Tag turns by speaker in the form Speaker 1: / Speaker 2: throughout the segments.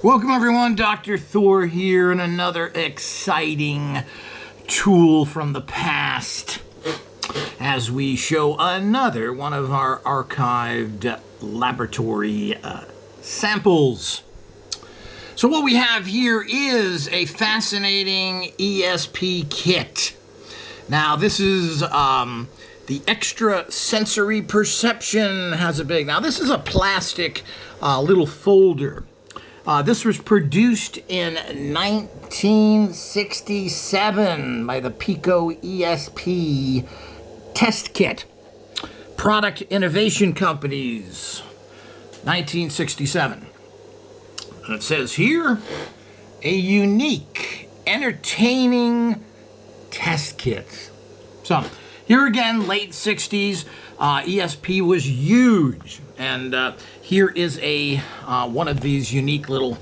Speaker 1: Welcome everyone, Dr. Thor here, and another exciting tool from the past as we show another one of our archived laboratory samples. So what we have here is a fascinating ESP kit. Now this is the Extrasensory Perception has a big, now this is a plastic little folder. This was produced in 1967 by the Pico ESP test kit. Product Innovation Companies, 1967. And it says here, a unique, entertaining test kit. So here again, late 60s, ESP was huge. And here is a one of these unique little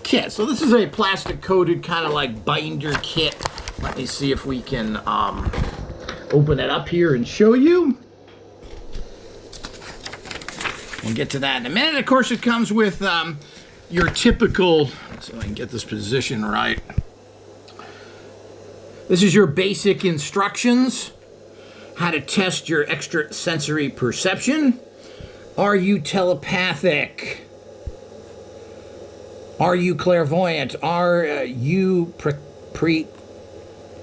Speaker 1: kits. So this is a plastic coated kind of like binder kit. Let me see if we can open it up here and show you. We'll get to that in a minute. Of course, it comes with your typical, so I can get this position right. This is your basic instructions, how to test your extrasensory perception. Are you telepathic? Are you clairvoyant? Are you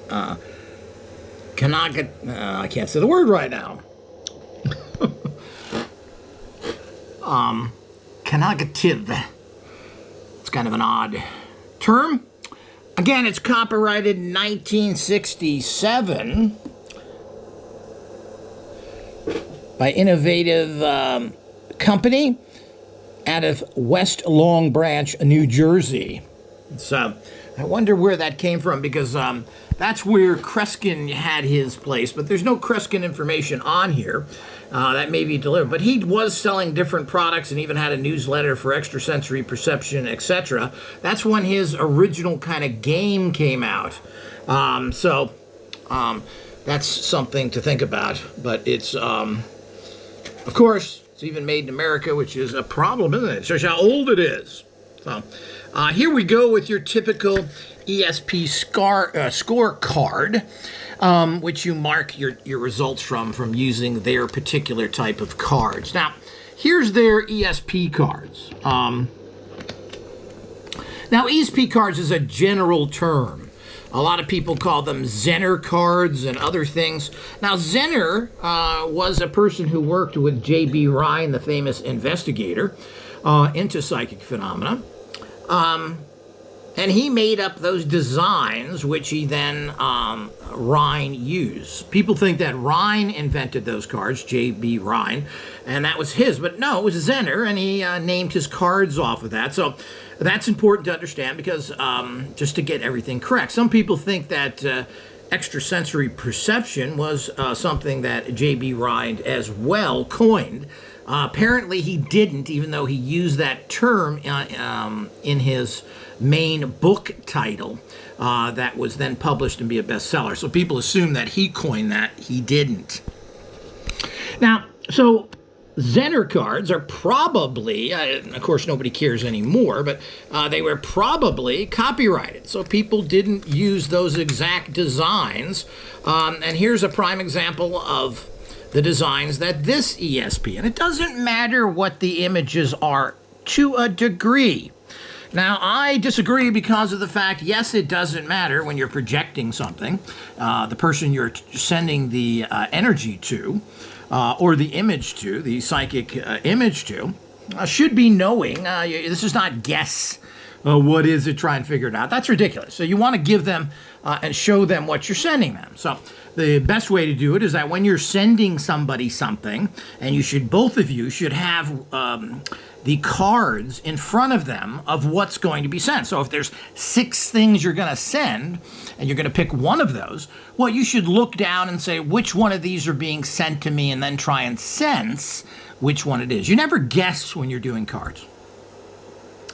Speaker 1: I can't say the word right now. Cognitive. It's kind of an odd term. Again, it's copyrighted 1967 by Innovative Company out of West Long Branch, New Jersey. So I wonder where that came from, because that's where Kreskin had his place, but there's no Kreskin information on here. That may be delivered, but he was selling different products and even had a newsletter for extrasensory perception, etc. That's when his original kind of game came out. That's something to think about, but it's, of course, it's even made in America, which is a problem, isn't it? It shows how old it is. So, here we go with your typical ESP scorecard, which you mark your results from using their particular type of cards. Now, here's their ESP cards. Now, ESP cards is a general term. A lot of people call them Zener cards and other things. Now, Zener was a person who worked with J.B. Rhine, the famous investigator, into psychic phenomena. And he made up those designs, which he then, Rhine used. People think that Rhine invented those cards, J.B. Rhine, and that was his. But no, it was Zener, and he named his cards off of that. So that's important to understand, because just to get everything correct. Some people think that extrasensory perception was something that J.B. Rhine as well coined. Apparently he didn't, even though he used that term in his main book title that was then published and be a bestseller. So people assume that he coined that. He didn't. Now, so Zener cards are probably, of course nobody cares anymore, but they were probably copyrighted. So people didn't use those exact designs. And here's a prime example of the designs that this ESP, and it doesn't matter what the images are to a degree. Now, I disagree because of the fact, yes, it doesn't matter when you're projecting something. The person you're sending the energy to, or the image to, the psychic image to, should be knowing. This is not guess. What is it? Try and figure it out. That's ridiculous. So you want to give them and show them what you're sending them. So the best way to do it is that when you're sending somebody something, and you should, both of you should have the cards in front of them of what's going to be sent. So if there's 6 things you're going to send, and you're going to pick one of those, well, you should look down and say, which one of these are being sent to me, and then try and sense which one it is. You never guess when you're doing cards.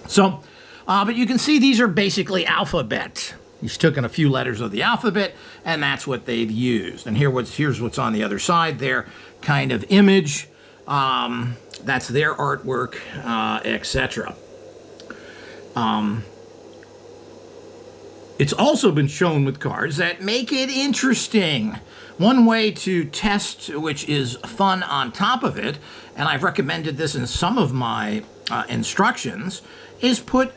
Speaker 1: So, but you can see these are basically alphabet. He's taken a few letters of the alphabet, and that's what they've used. And here's what's on the other side, their kind of image. That's their artwork, etc. It's also been shown with cards that make it interesting. One way to test, which is fun on top of it, and I've recommended this in some of my instructions, is put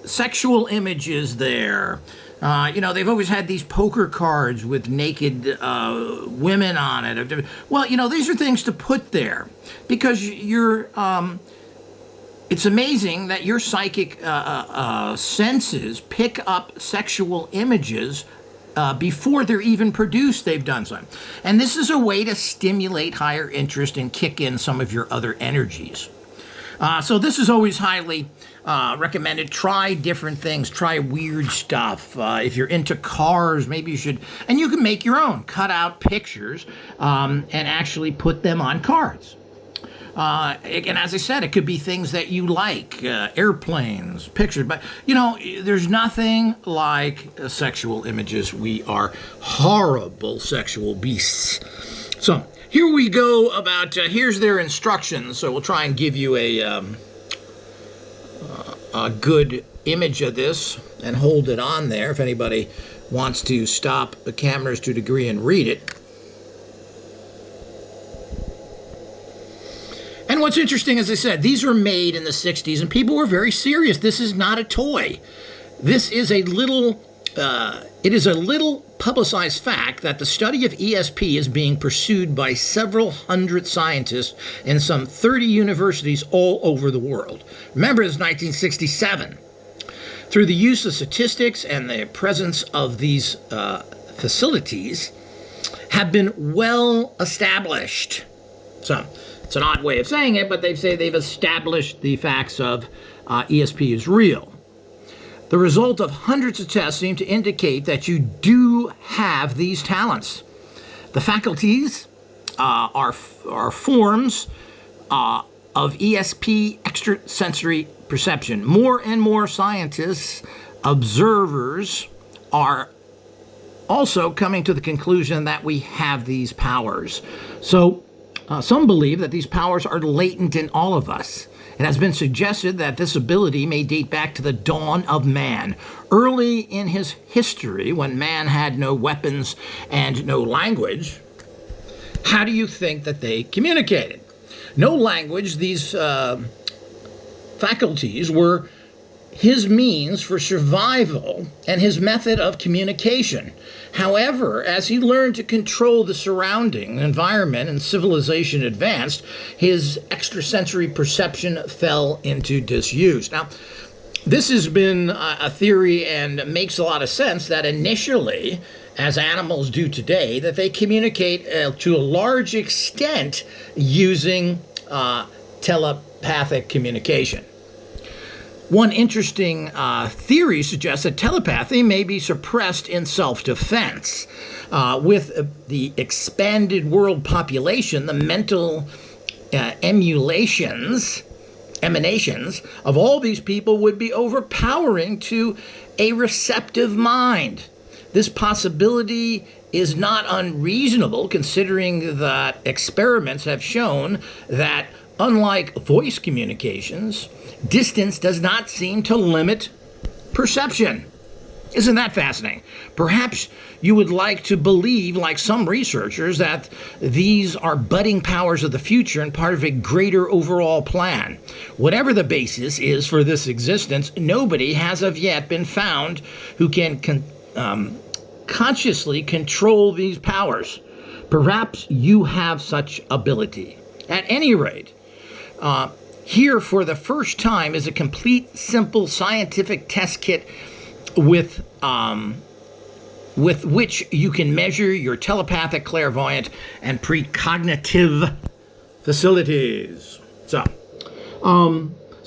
Speaker 1: sexual images there. They've always had these poker cards with naked women on it. Well, these are things to put there because it's amazing that your psychic senses pick up sexual images before they're even produced. They've done so. And this is a way to stimulate higher interest and kick in some of your other energies. So this is always highly recommended. Try different things. Try weird stuff. If you're into cars, maybe you should. And you can make your own. Cut out pictures and actually put them on cards. And as I said, it could be things that you like, airplanes, pictures. But, there's nothing like sexual images. We are horrible sexual beasts. So here we go about, here's their instructions. So we'll try and give you a good image of this and hold it on there if anybody wants to stop the cameras to a degree and read it. And what's interesting, as I said, these were made in the 60s, and people were very serious. This is not a toy. This is it is a little publicized fact that the study of ESP is being pursued by several hundred scientists in some 30 universities all over the world. Remember, it's 1967. Through the use of statistics and the presence of these facilities have been well established. So, it's an odd way of saying it, but they say they've established the facts of ESP is real. The result of hundreds of tests seem to indicate that you do have these talents. The faculties are forms of ESP, extrasensory perception. More and more scientists, observers, are also coming to the conclusion that we have these powers. So, some believe that these powers are latent in all of us. It has been suggested that this ability may date back to the dawn of man. Early in his history, when man had no weapons and no language, how do you think that they communicated? No language, these faculties were his means for survival and his method of communication. However, as he learned to control the surrounding environment and civilization advanced, his extrasensory perception fell into disuse. Now, this has been a theory and makes a lot of sense that initially, as animals do today, that they communicate to a large extent using telepathic communication. One interesting theory suggests that telepathy may be suppressed in self-defense. With the expanded world population, the mental emanations of all these people would be overpowering to a receptive mind. This possibility is not unreasonable, considering that experiments have shown that, unlike voice communications, distance does not seem to limit perception. Isn't that fascinating? Perhaps you would like to believe, like some researchers, that these are budding powers of the future and part of a greater overall plan. Whatever the basis is for this existence, nobody has of yet been found who can consciously control these powers. Perhaps you have such ability. At any rate, here for the first time is a complete, simple scientific test kit with which you can measure your telepathic, clairvoyant, and precognitive facilities. So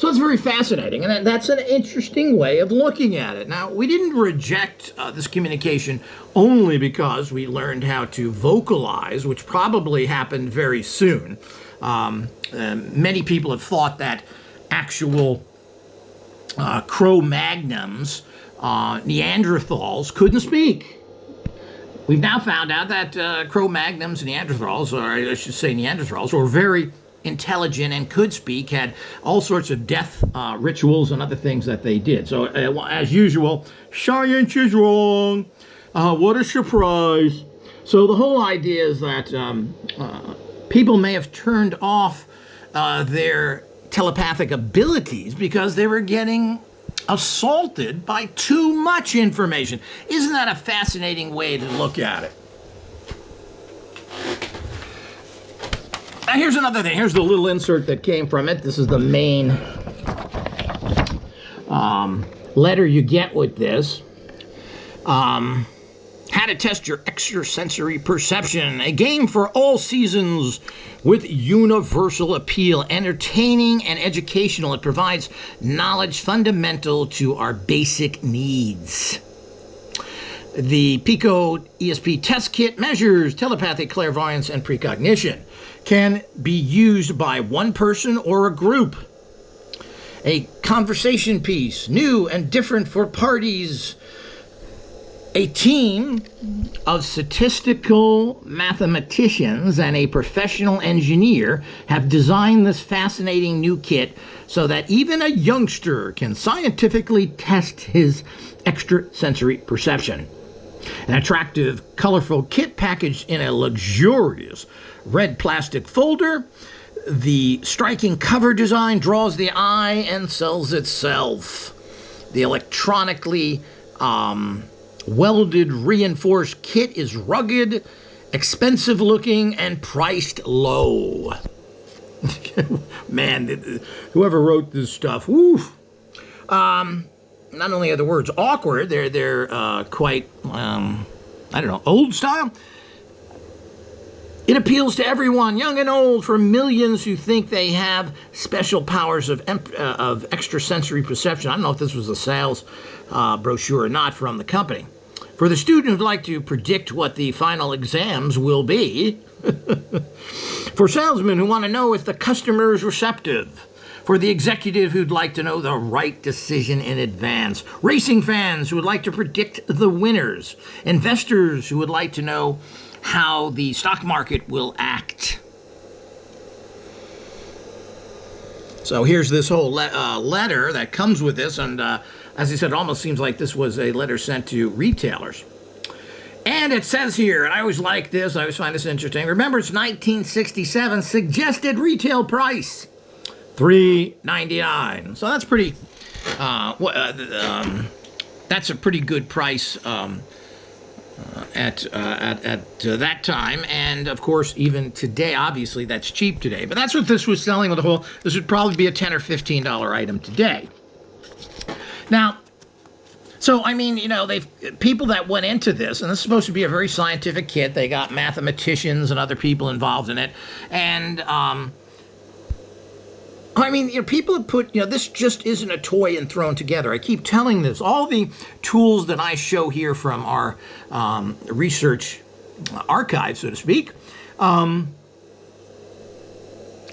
Speaker 1: it's very fascinating, and that's an interesting way of looking at it. Now, we didn't reject this communication only because we learned how to vocalize, which probably happened very soon. Many people have thought that actual Cro-Magnons, Neanderthals, couldn't speak. We've now found out that Cro-Magnons, Neanderthals, or I should say Neanderthals, were very intelligent and could speak, had all sorts of death rituals and other things that they did. So as usual, science is wrong. What a surprise. So the whole idea is that people may have turned off their telepathic abilities because they were getting assaulted by too much information. Isn't that a fascinating way to look at it? Now here's another thing. Here's the little insert that came from it. This is the main letter you get with this. How to test your extrasensory perception. A game for all seasons with universal appeal. Entertaining and educational. It provides knowledge fundamental to our basic needs. The Pico ESP test kit measures telepathic clairvoyance and precognition. Can be used by one person or a group. A conversation piece, new and different for parties. A team of statistical mathematicians and a professional engineer have designed this fascinating new kit so that even a youngster can scientifically test his extrasensory perception. An attractive, colorful kit packaged in a luxurious red plastic folder. The striking cover design draws the eye and sells itself. The electronically welded reinforced kit is rugged, expensive looking, and priced low. Man, whoever wrote this stuff, woo. Not only are the words awkward, they're quite, I don't know, old style. It appeals to everyone, young and old, for millions who think they have special powers of extrasensory perception. I don't know if this was a sales brochure or not from the company. For the student who'd like to predict what the final exams will be. For salesmen who want to know if the customer is receptive. For the executive who'd like to know the right decision in advance. Racing fans who would like to predict the winners. Investors who would like to know how the stock market will act. So here's this whole letter that comes with this, and as I said, it almost seems like this was a letter sent to retailers. And it says here, and I always like this, I always find this interesting. Remember, it's 1967, suggested retail price, $3.99. So that's pretty, that's a pretty good price at that time, and of course even today, obviously that's cheap today, but that's what this was selling with the whole. This would probably be a $10 or $15 item today. Now, so I mean, you know, people that went into this, and this is supposed to be a very scientific kit. They got mathematicians and other people involved in it, and I mean, you know, people have put, you know, this just isn't a toy and thrown together. I keep telling this. All the tools that I show here from our research archive, so to speak,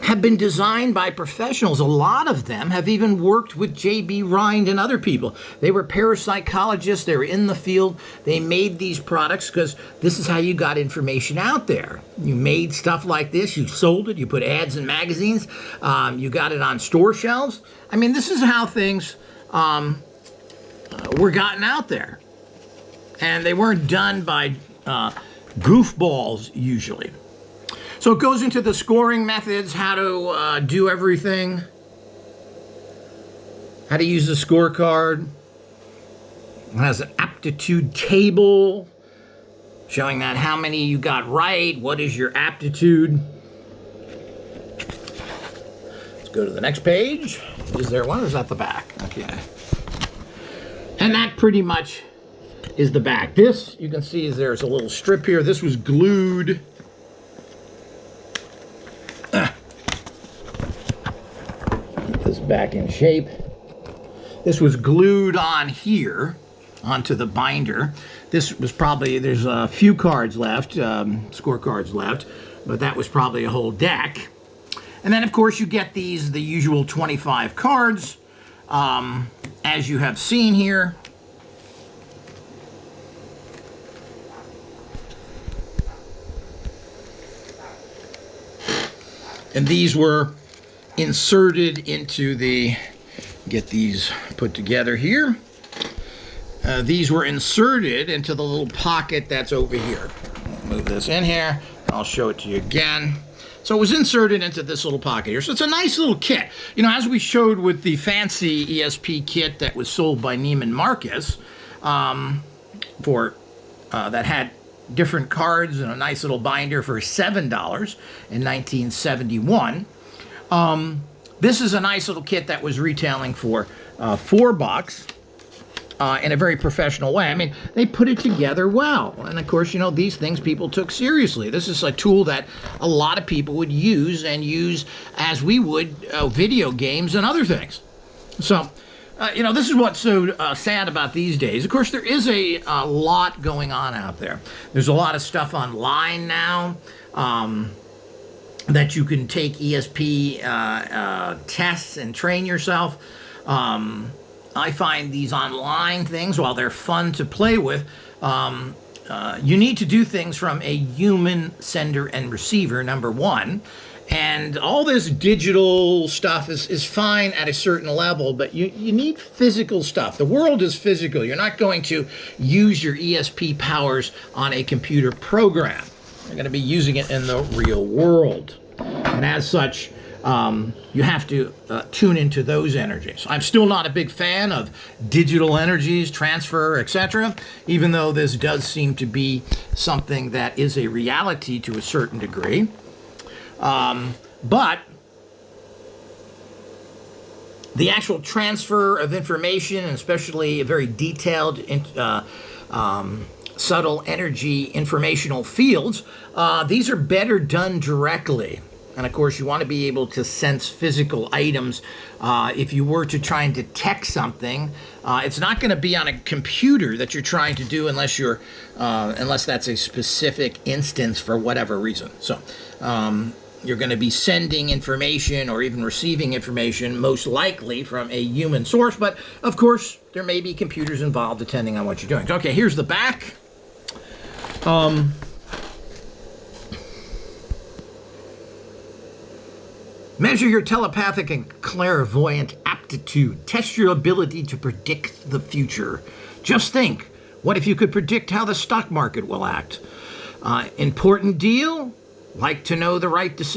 Speaker 1: have been designed by professionals. A lot of them have even worked with J.B. Rind and other people. They were parapsychologists. They were in the field. They made these products because this is how you got information out there. You made stuff like this. You sold it. You put ads in magazines. You got it on store shelves. I mean, this is how things were gotten out there. And they weren't done by goofballs, usually. So it goes into the scoring methods, how to do everything, how to use the scorecard. It has an aptitude table showing that how many you got right, what is your aptitude. Let's go to the next page. Is there one or is that the back? Okay. And that pretty much is the back. This, you can see, is there's a little strip here. This was glued. Back in shape. This was glued on here onto the binder. This was probably, there's a few cards left, scorecards left, but that was probably a whole deck. And then of course you get these, the usual 25 cards, as you have seen here. And these were inserted into the, get these put together here. These were inserted into the little pocket that's over here. I'll move this in here. I'll show it to you again. So it was inserted into this little pocket here. So it's a nice little kit. You know, as we showed with the fancy ESP kit that was sold by Neiman Marcus, that had different cards and a nice little binder for $7 in 1971. This is a nice little kit that was retailing for $4 in a very professional way. I mean, they put it together well. And of course, you know, these things people took seriously. This is a tool that a lot of people would use as we would video games and other things. So, you know, this is what's so sad about these days. Of course, there is a lot going on out there. There's a lot of stuff online now that you can take ESP tests and train yourself. I find these online things, while they're fun to play with, you need to do things from a human sender and receiver, number one. And all this digital stuff is fine at a certain level, but you need physical stuff. The world is physical. You're not going to use your ESP powers on a computer program. You're going to be using it in the real world. And as such, you have to tune into those energies. I'm still not a big fan of digital energies, transfer, etc., even though this does seem to be something that is a reality to a certain degree. But the actual transfer of information, and especially a very detailed, subtle energy informational fields, these are better done directly. And of course, you want to be able to sense physical items. If you were to try and detect something, it's not going to be on a computer that you're trying to do unless that's a specific instance for whatever reason. So you're going to be sending information or even receiving information, most likely from a human source. But of course, there may be computers involved depending on what you're doing. Okay, here's the back. Measure your telepathic and clairvoyant aptitude. Test your ability to predict the future. Just think, what if you could predict how the stock market will act? Important deal? Like to know the right decision?